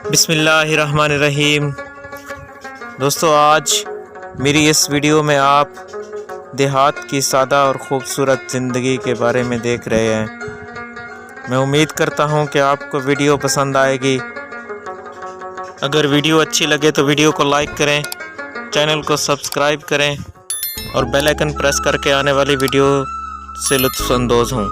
बिस्मिल्लाहिर्रहमानिर्रहीम। दोस्तों, आज मेरी इस वीडियो में आप देहात की सादा और ख़ूबसूरत ज़िंदगी के बारे में देख रहे हैं। मैं उम्मीद करता हूं कि आपको वीडियो पसंद आएगी। अगर वीडियो अच्छी लगे तो वीडियो को लाइक करें, चैनल को सब्सक्राइब करें और बेल आइकन प्रेस करके आने वाली वीडियो से लुत्फ़अंदोज़ हों।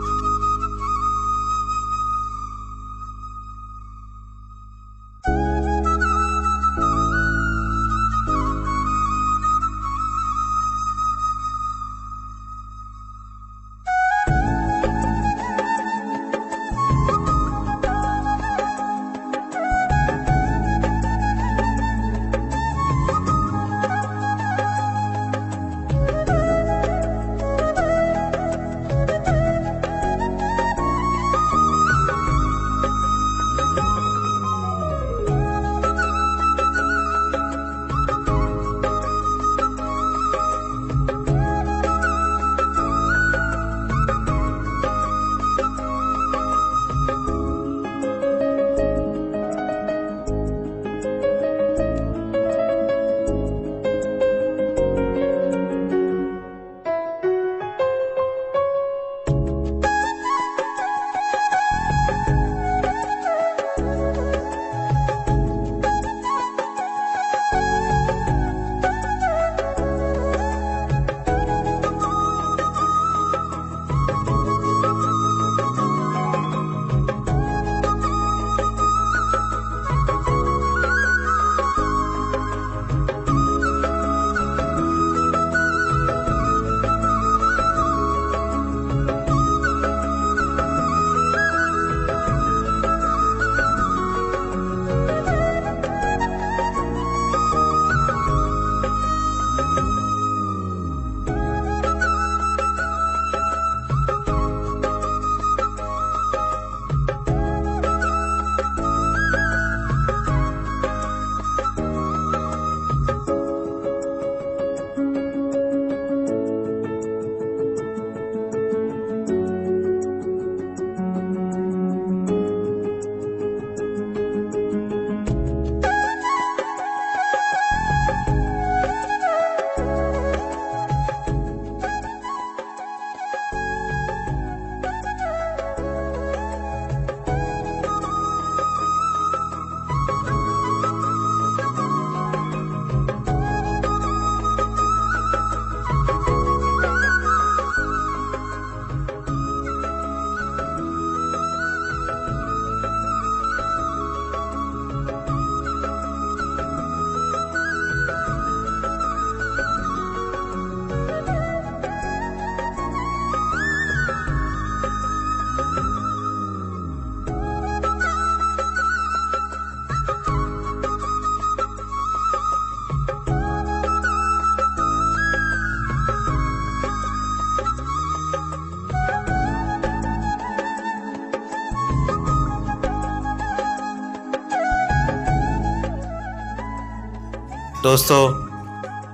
दोस्तों,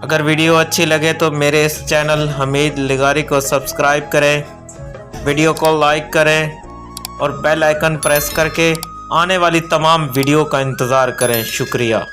अगर वीडियो अच्छी लगे तो मेरे इस चैनल हमीद लिगारी को सब्सक्राइब करें, वीडियो को लाइक करें और बेल आइकन प्रेस करके आने वाली तमाम वीडियो का इंतज़ार करें। शुक्रिया।